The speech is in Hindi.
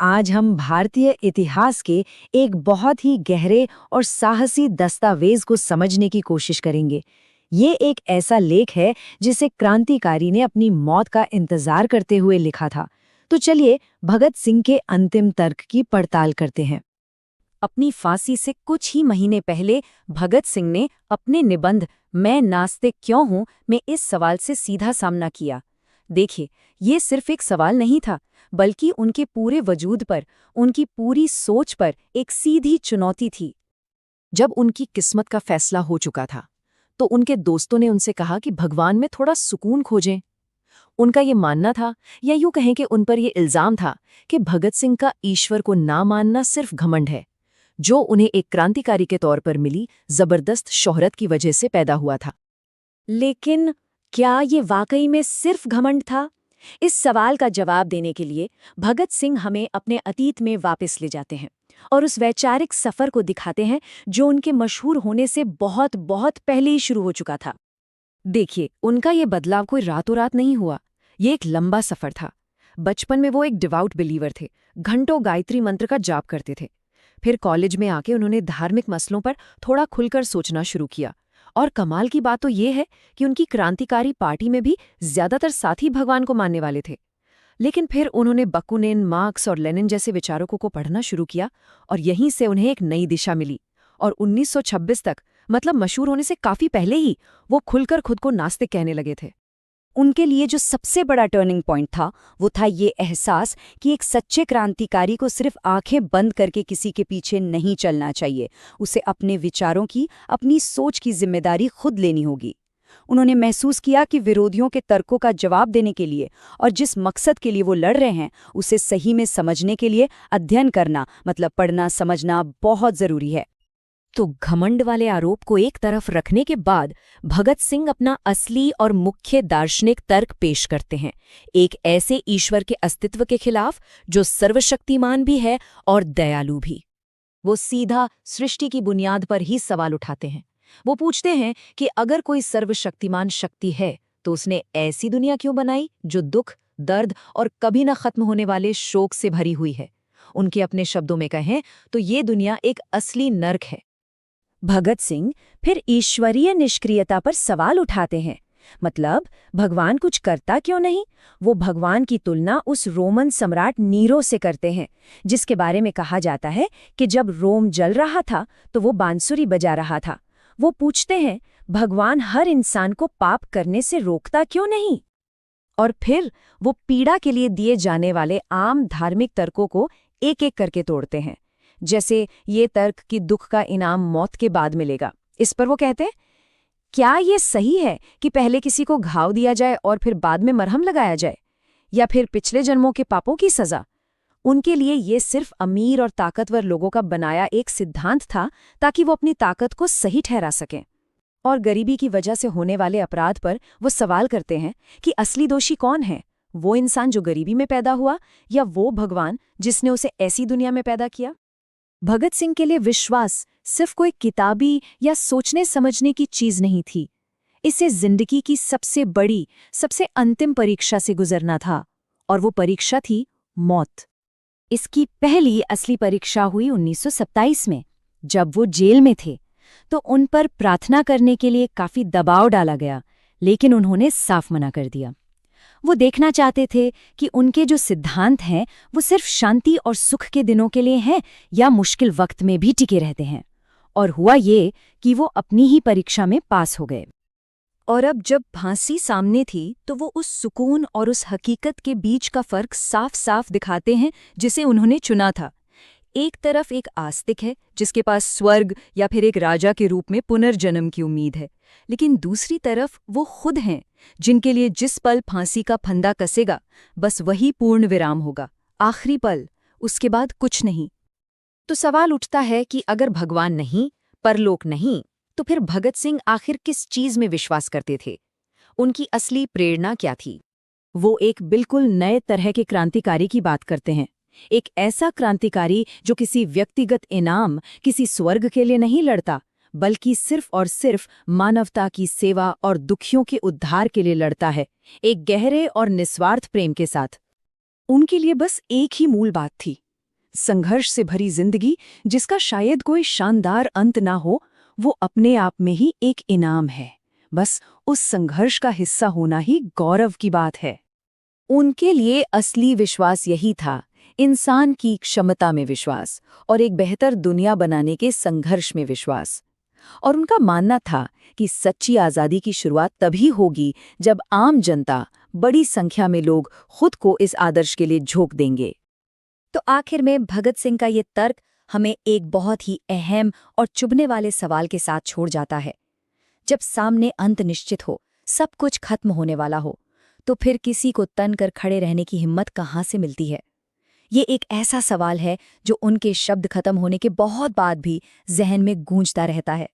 आज हम भारतीय इतिहास के एक बहुत ही गहरे और साहसी दस्तावेज को समझने की कोशिश करेंगे। ये एक ऐसा लेख है जिसे क्रांतिकारी ने अपनी मौत का इंतजार करते हुए लिखा था। तो चलिए भगत सिंह के अंतिम तर्क की पड़ताल करते हैं। अपनी फांसी से कुछ ही महीने पहले भगत सिंह ने अपने निबंध मैं नास्तिक क्यों हूं में इस सवाल से सीधा सामना किया। देखिए, ये सिर्फ एक सवाल नहीं था, बल्कि उनके पूरे वजूद पर, उनकी पूरी सोच पर एक सीधी चुनौती थी। जब उनकी किस्मत का फैसला हो चुका था, तो उनके दोस्तों ने उनसे कहा कि भगवान में थोड़ा सुकून खोजें। उनका ये मानना था, या यूं कहें कि उन पर ये इल्जाम था, कि भगत सिंह का ईश्वर को ना मानना सिर्फ घमंड है, जो उन्हें एक क्रांतिकारी के तौर पर मिली जबरदस्त शोहरत की वजह से पैदा हुआ था। लेकिन क्या ये वाकई में सिर्फ घमंड था? इस सवाल का जवाब देने के लिए भगत सिंह हमें अपने अतीत में वापस ले जाते हैं और उस वैचारिक सफर को दिखाते हैं जो उनके मशहूर होने से बहुत बहुत पहले ही शुरू हो चुका था। देखिए, उनका ये बदलाव कोई रातों रात नहीं हुआ। ये एक लंबा सफर था। बचपन में वो एक डिवाउट बिलीवर थे, घंटों गायत्री मंत्र का जाप करते थे। फिर कॉलेज में आके उन्होंने धार्मिक मसलों पर थोड़ा खुलकर सोचना शुरू किया। और कमाल की बात तो ये है कि उनकी क्रांतिकारी पार्टी में भी ज्यादातर साथी भगवान को मानने वाले थे। लेकिन फिर उन्होंने बकुनिन, मार्क्स और लेनिन जैसे विचारकों को पढ़ना शुरू किया और यहीं से उन्हें एक नई दिशा मिली। और 1926 तक, मतलब मशहूर होने से काफी पहले ही, वो खुलकर खुद को नास्तिक कहने लगे थे। उनके लिए जो सबसे बड़ा टर्निंग पॉइंट था, वो था ये एहसास कि एक सच्चे क्रांतिकारी को सिर्फ आंखें बंद करके किसी के पीछे नहीं चलना चाहिए। उसे अपने विचारों की, अपनी सोच की जिम्मेदारी खुद लेनी होगी। उन्होंने महसूस किया कि विरोधियों के तर्कों का जवाब देने के लिए और जिस मकसद के लिए वो लड़ रहे हैं, उसे सही में समझने के लिए अध्ययन करना, मतलब पढ़ना समझना बहुत जरूरी है। तो घमंड वाले आरोप को एक तरफ रखने के बाद भगत सिंह अपना असली और मुख्य दार्शनिक तर्क पेश करते हैं, एक ऐसे ईश्वर के अस्तित्व के खिलाफ जो सर्वशक्तिमान भी है और दयालु भी। वो सीधा सृष्टि की बुनियाद पर ही सवाल उठाते हैं। वो पूछते हैं कि अगर कोई सर्वशक्तिमान शक्ति है, तो उसने ऐसी दुनिया क्यों बनाई जो दुख, दर्द और कभी न खत्म होने वाले शोक से भरी हुई है। उनके अपने शब्दों में कहें तो ये दुनिया एक असली नर्क है। भगत सिंह फिर ईश्वरीय निष्क्रियता पर सवाल उठाते हैं, मतलब भगवान कुछ करता क्यों नहीं? वो भगवान की तुलना उस रोमन सम्राट नीरो से करते हैं, जिसके बारे में कहा जाता है कि जब रोम जल रहा था तो वो बांसुरी बजा रहा था। वो पूछते हैं, भगवान हर इंसान को पाप करने से रोकता क्यों नहीं? और फिर वो पीड़ा के लिए दिए जाने वाले आम धार्मिक तर्कों को एक एक करके तोड़ते हैं। जैसे ये तर्क कि दुख का इनाम मौत के बाद मिलेगा। इस पर वो कहते हैं, क्या ये सही है कि पहले किसी को घाव दिया जाए और फिर बाद में मरहम लगाया जाए, या फिर पिछले जन्मों के पापों की सजा? उनके लिए ये सिर्फ अमीर और ताकतवर लोगों का बनाया एक सिद्धांत था, ताकि वो अपनी ताकत को सही ठहरा सकें। और गरीबी की वजह से होने वाले अपराध पर वो सवाल करते हैं कि असली दोषी कौन है, वो इंसान जो गरीबी में पैदा हुआ, या वो भगवान जिसने उसे ऐसी दुनिया में पैदा किया? भगत सिंह के लिए विश्वास सिर्फ कोई किताबी या सोचने समझने की चीज नहीं थी। इसे जिंदगी की सबसे बड़ी, सबसे अंतिम परीक्षा से गुजरना था, और वो परीक्षा थी मौत। इसकी पहली असली परीक्षा हुई 1927 में, जब वो जेल में थे। तो उन पर प्रार्थना करने के लिए काफी दबाव डाला गया, लेकिन उन्होंने साफ मना कर दिया। वो देखना चाहते थे कि उनके जो सिद्धांत हैं वो सिर्फ शांति और सुख के दिनों के लिए हैं, या मुश्किल वक्त में भी टिके रहते हैं। और हुआ ये कि वो अपनी ही परीक्षा में पास हो गए। और अब जब फांसी सामने थी, तो वो उस सुकून और उस हकीकत के बीच का फर्क साफ साफ दिखाते हैं जिसे उन्होंने चुना था। एक तरफ एक आस्तिक है जिसके पास स्वर्ग या फिर एक राजा के रूप में पुनर्जन्म की उम्मीद है, लेकिन दूसरी तरफ वो खुद हैं जिनके लिए जिस पल फांसी का फंदा कसेगा, बस वही पूर्ण विराम होगा, आखिरी पल, उसके बाद कुछ नहीं। तो सवाल उठता है कि अगर भगवान नहीं, परलोक नहीं, तो फिर भगत सिंह आखिर किस चीज में विश्वास करते थे? उनकी असली प्रेरणा क्या थी? वो एक बिल्कुल नए तरह के क्रांतिकारी की बात करते हैं, एक ऐसा क्रांतिकारी जो किसी व्यक्तिगत इनाम, किसी स्वर्ग के लिए नहीं लड़ता, बल्कि सिर्फ और सिर्फ मानवता की सेवा और दुखियों के उद्धार के लिए लड़ता है, एक गहरे और निस्वार्थ प्रेम के साथ। उनके लिए बस एक ही मूल बात थी, संघर्ष से भरी जिंदगी जिसका शायद कोई शानदार अंत ना हो, वो अपने आप में ही एक इनाम है। बस उस संघर्ष का हिस्सा होना ही गौरव की बात है। उनके लिए असली विश्वास यही था, इंसान की क्षमता में विश्वास और एक बेहतर दुनिया बनाने के संघर्ष में विश्वास। और उनका मानना था कि सच्ची आज़ादी की शुरुआत तभी होगी जब आम जनता, बड़ी संख्या में लोग खुद को इस आदर्श के लिए झोंक देंगे। तो आखिर में भगत सिंह का ये तर्क हमें एक बहुत ही अहम और चुभने वाले सवाल के साथ छोड़ जाता है। जब सामने अंत निश्चित हो, सब कुछ खत्म होने वाला हो, तो फिर किसी को तन कर खड़े रहने की हिम्मत कहाँ से मिलती है? ये एक ऐसा सवाल है जो उनके शब्द खत्म होने के बहुत बाद भी जहन में गूंजता रहता है।